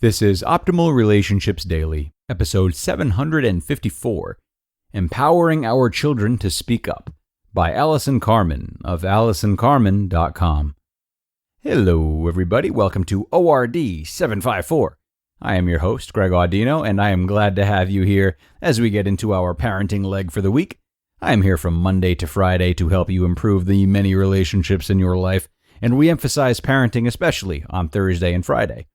This is Optimal Relationships Daily, episode 754, Empowering Our Children to Speak Up, by Allison Carmen of AllisonCarmen.com. Hello, everybody. Welcome to ORD 754. I am your host, Greg Audino, and I am glad to have you here as we get into our parenting leg for the week. I am here from Monday to Friday to help you improve the many relationships in your life, and we emphasize parenting especially on Thursday and Friday.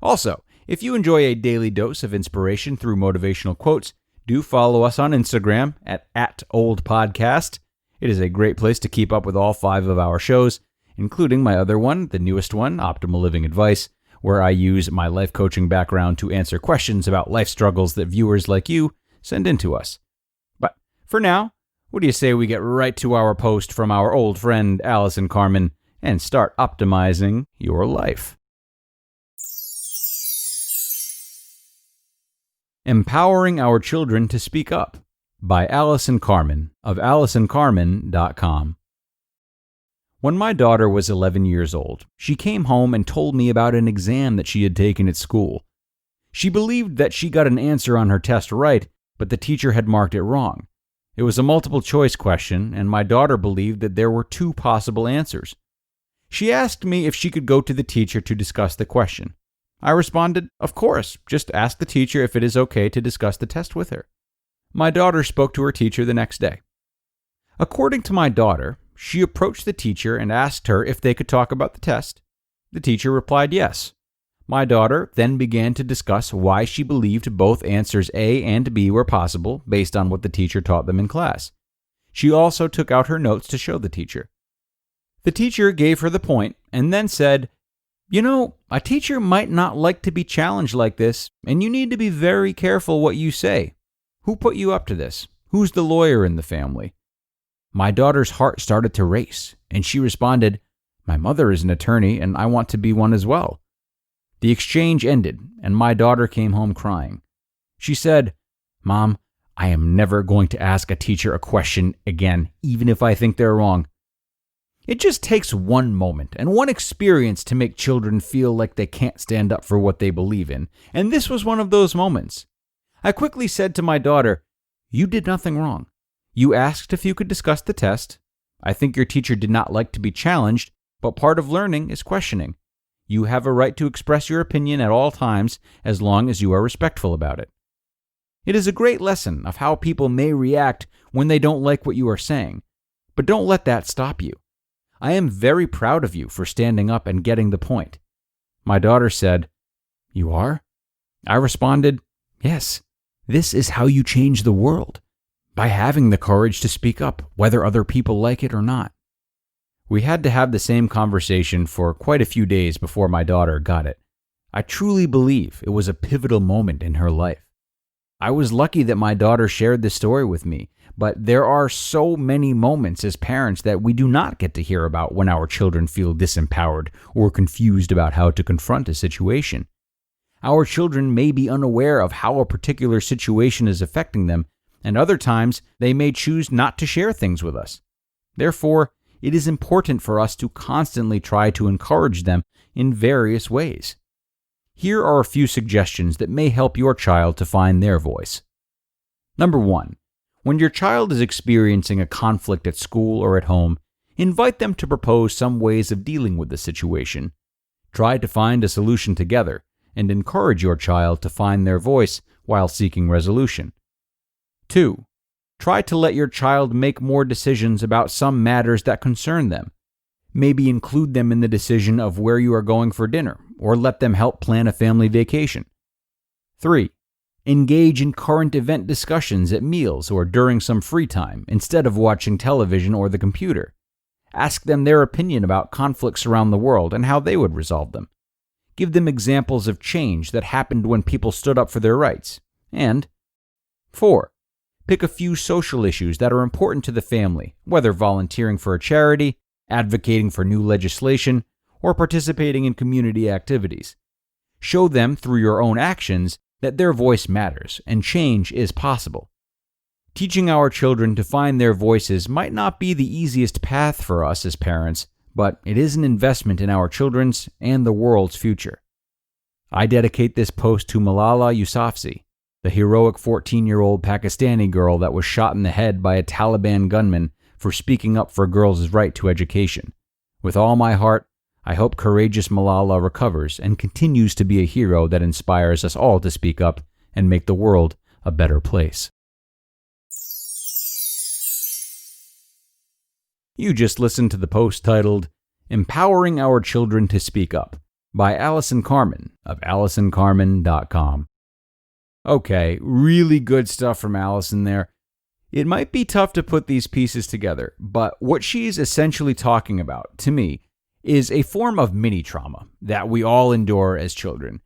Also, if you enjoy a daily dose of inspiration through motivational quotes, do follow us on Instagram at @oldpodcast. It is a great place to keep up with all 5 of our shows, including my other one, the newest one, Optimal Living Advice, where I use my life coaching background to answer questions about life struggles that viewers like you send in to us. But for now, what do you say we get right to our post from our old friend Allison Carmen and start optimizing your life? Empowering Our Children to Speak Up, by Allison Carmen of AllisonCarmen.com. When my daughter was 11 years old, she came home and told me about an exam that she had taken at school. She believed that she got an answer on her test right, but the teacher had marked it wrong. It was a multiple-choice question, and my daughter believed that there were 2 possible answers. She asked me if she could go to the teacher to discuss the question. I responded, of course, just ask the teacher if it is okay to discuss the test with her. My daughter spoke to her teacher the next day. According to my daughter, she approached the teacher and asked her if they could talk about the test. The teacher replied yes. My daughter then began to discuss why she believed both answers A and B were possible based on what the teacher taught them in class. She also took out her notes to show the teacher. The teacher gave her the point and then said, "You know, a teacher might not like to be challenged like this, and you need to be very careful what you say. Who put you up to this? Who's the lawyer in the family?" My daughter's heart started to race, and she responded, "My mother is an attorney, and I want to be one as well." The exchange ended, and my daughter came home crying. She said, "Mom, I am never going to ask a teacher a question again, even if I think they're wrong." It just takes one moment and one experience to make children feel like they can't stand up for what they believe in, and this was one of those moments. I quickly said to my daughter, "You did nothing wrong. You asked if you could discuss the test. I think your teacher did not like to be challenged, but part of learning is questioning. You have a right to express your opinion at all times as long as you are respectful about it." It is a great lesson of how people may react when they don't like what you are saying, but don't let that stop you. I am very proud of you for standing up and getting the point. My daughter said, "You are?" I responded, "Yes, this is how you change the world, by having the courage to speak up, whether other people like it or not." We had to have the same conversation for quite a few days before my daughter got it. I truly believe it was a pivotal moment in her life. I was lucky that my daughter shared this story with me, but there are so many moments as parents that we do not get to hear about when our children feel disempowered or confused about how to confront a situation. Our children may be unaware of how a particular situation is affecting them, and other times they may choose not to share things with us. Therefore, it is important for us to constantly try to encourage them in various ways. Here are a few suggestions that may help your child to find their voice. Number 1. When your child is experiencing a conflict at school or at home, invite them to propose some ways of dealing with the situation. Try to find a solution together and encourage your child to find their voice while seeking resolution. 2. Try to let your child make more decisions about some matters that concern them. Maybe include them in the decision of where you are going for dinner, or let them help plan a family vacation. 3. Engage in current event discussions at meals or during some free time instead of watching television or the computer. Ask them their opinion about conflicts around the world and how they would resolve them. Give them examples of change that happened when people stood up for their rights. And 4. Pick a few social issues that are important to the family, whether volunteering for a charity, advocating for new legislation, or participating in community activities. Show them through your own actions that their voice matters and change is possible. Teaching our children to find their voices might not be the easiest path for us as parents, but it is an investment in our children's and the world's future. I dedicate this post to Malala Yousafzai, the heroic 14-year-old Pakistani girl that was shot in the head by a Taliban gunman for speaking up for girls' right to education. With all my heart, I hope courageous Malala recovers and continues to be a hero that inspires us all to speak up and make the world a better place. You just listened to the post titled, Empowering Our Children to Speak Up by Allison Carmen of AllisonCarmen.com. Okay, really good stuff from Allison there. It might be tough to put these pieces together, but what she's essentially talking about, to me, is a form of mini-trauma that we all endure as children.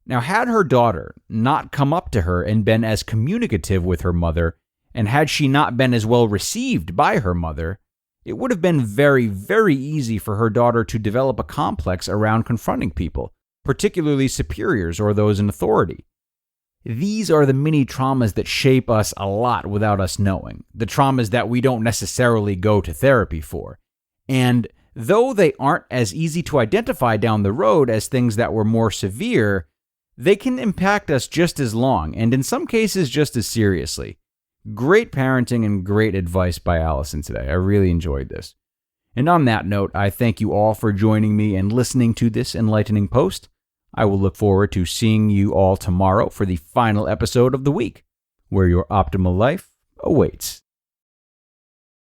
Now, had her daughter not come up to her and been as communicative with her mother, and had she not been as well received by her mother, it would have been very, very easy for her daughter to develop a complex around confronting people, particularly superiors or those in authority. These are the mini traumas that shape us a lot without us knowing, the traumas that we don't necessarily go to therapy for. And though they aren't as easy to identify down the road as things that were more severe, they can impact us just as long, and in some cases just as seriously. Great parenting and great advice by Allison today. I really enjoyed this. And on that note, I thank you all for joining me and listening to this enlightening post. I will look forward to seeing you all tomorrow for the final episode of the week, where your optimal life awaits.